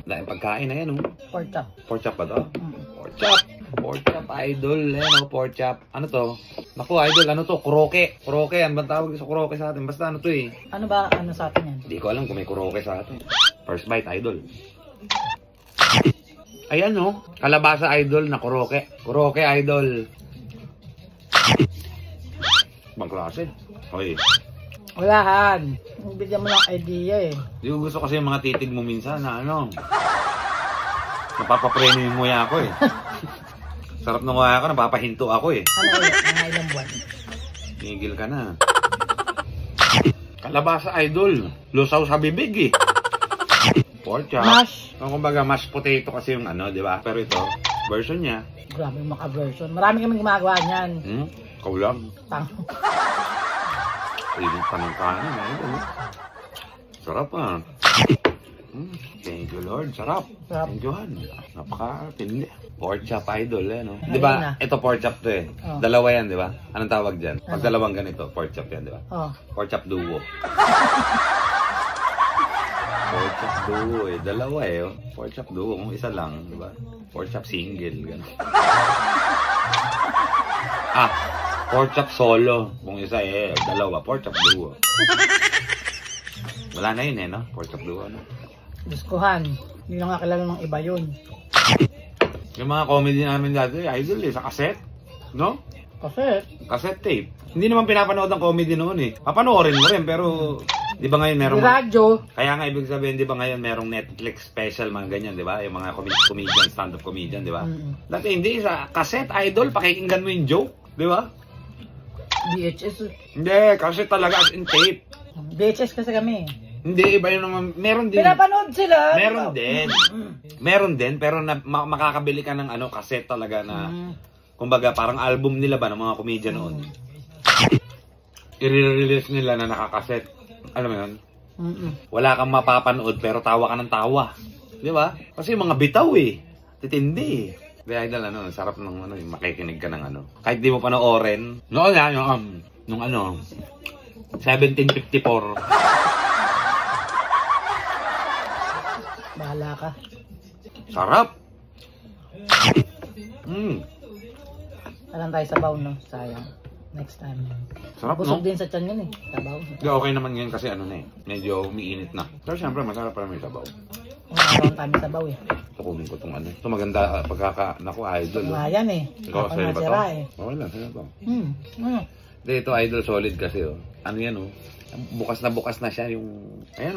Dahil pagkain na yan, oh. Pork chop. Pork chop ba to? Pork chop. Pork chop, idol. Ayan, oh, pork chop. Ano to? Naku, idol, ano to? Kuroke. Kuroke, ano ba tawag sa kuroke sa atin? Basta ano to eh. Ano ba, ano sa atin yan? Hindi ko alam kung may kuroke sa atin. First bite, idol. Ayan, oh. Kalabasa, idol, na kuroke. Kuroke, idol. Bang klase. Okay. Walahan. Bigyan mo ng idea eh. Di ko gusto kasi yung mga titig mo minsan na ano. Napapapremyo mo ya ako eh. Sarap nung kaya ako, napapahinto ako eh. Ano ulit? Mga ilang buwan? Tigil ka na. Kalabasa, idol. Lusaw sa bibig eh. Pork chop. Mash. Kumbaga, mashed potato kasi yung ano, di ba? Pero ito, version niya. Grabe yung maka-version. Marami kaming gumagawa niyan. Ikaw lang. Tang. Iling pa ng kanin, idol. Sarap ah. Thank you, Lord. Sarap. Sarap. Thank you, Han. Napaka-tindi. Pork chop, idol, eh, no? Ayun Di ba? na. Ito pork chop to eh. Oh. Dalawa yan, di ba? Anong tawag dyan? Pag Ano? dalawang ganito, pork chop yan, di ba? Oh. Pork chop duo. Pork chop duo eh. Dalawa eh. Oh. Pork chop duo. Kung isa lang, di ba? Pork chop single. Gano'n. Pork chop solo. Kung isa eh. Dalawa. Pork chop duo. Wala na yun eh, no? Pork chop duo, no? Diskuhan. Hindi na nga kilala ng iba yun. Yung mga comedy namin dati, idol eh, sa cassette. No? Kasi, Cassette tape. Hindi naman pinapanood ng comedy noon eh. Papanoorin mo rin, pero di ba ngayon merong... yung radyo. Kaya nga ibig sabihin, di ba ngayon merong Netflix special, mga ganyan, di ba? Yung mga comedian, stand-up comedian, di ba? Dati hindi, sa cassette, idol, pakikinggan mo yung joke, di ba? VHS. Hindi, cassette talaga as in tape. VHS kasi kami. Hindi, iba yun naman. Meron din. Pinapanood sila. Meron din. Meron din, pero makakabili ka ng ano, cassette talaga na, kumbaga, parang album nila ba ng mga comedian noon. I-release nila na nakakaset. Alam mo yun? Wala kang mapapanood pero tawa ka ng tawa. Di ba? Kasi yung mga bitaw eh. Titindi eh. Kaya idol, ano, sarap ng ano, yung makikinig ka ng ano. Kahit di mo panoorin. Noon yan, yung ano, 1754. Bahala ka. Sarap! Alam tayo sabaw, no? Sayang. Next time. Sarap, Busog no? din sa tiyan yun eh. Sabaw. Di, okay naman ngayon kasi ano na eh. Medyo umiinit na. Pero syempre, masarap pa rin may sabaw. Ang kami sabaw eh. Kukunin ko itong ano. Ito maganda naku, idol. Nga yan eh. Ikaw, Kapag sa'yo ba nasira to? eh. Okay lang, sa'yo to. Hindi, ito idol solid kasi oh. Ano yan oh. Bukas na siya yung... Ayan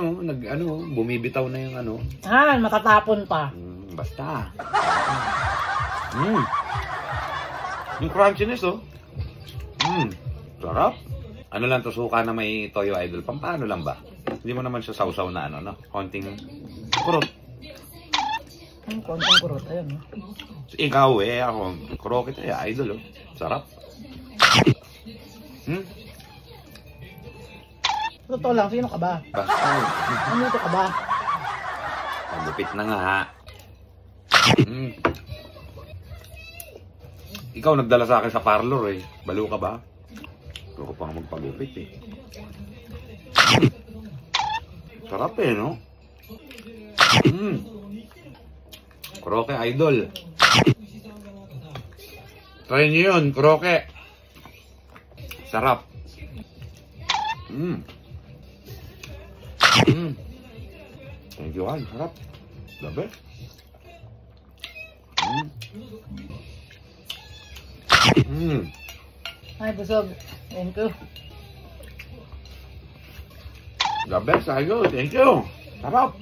oh, bumibitaw na yung ano. Matatapon pa. Basta. Yung crunchiness oh. Sarap. Ano lang to, suka na may toyo idol. Pampano lang ba? Hindi mo naman siya sausaw na ano, no? Konting kurot. Konting kurot. Ayun. Ikaw eh, ako. Kurokit eh, idol oh. Sarap. Totoo lang, sino ka ba? Basta. Ano ito ka ba? Pagupit na nga ha. Ikaw nagdala sa akin sa parlor eh. Balo ka ba? Gusto ko pang magpagupit eh. Sarap eh, no? Kroke idol. Try nyo yun, kroke. Sarap. Thank you, Han. Sarap. The best. Ay, busog. Thank you. The best, idol. Thank you. Sarap.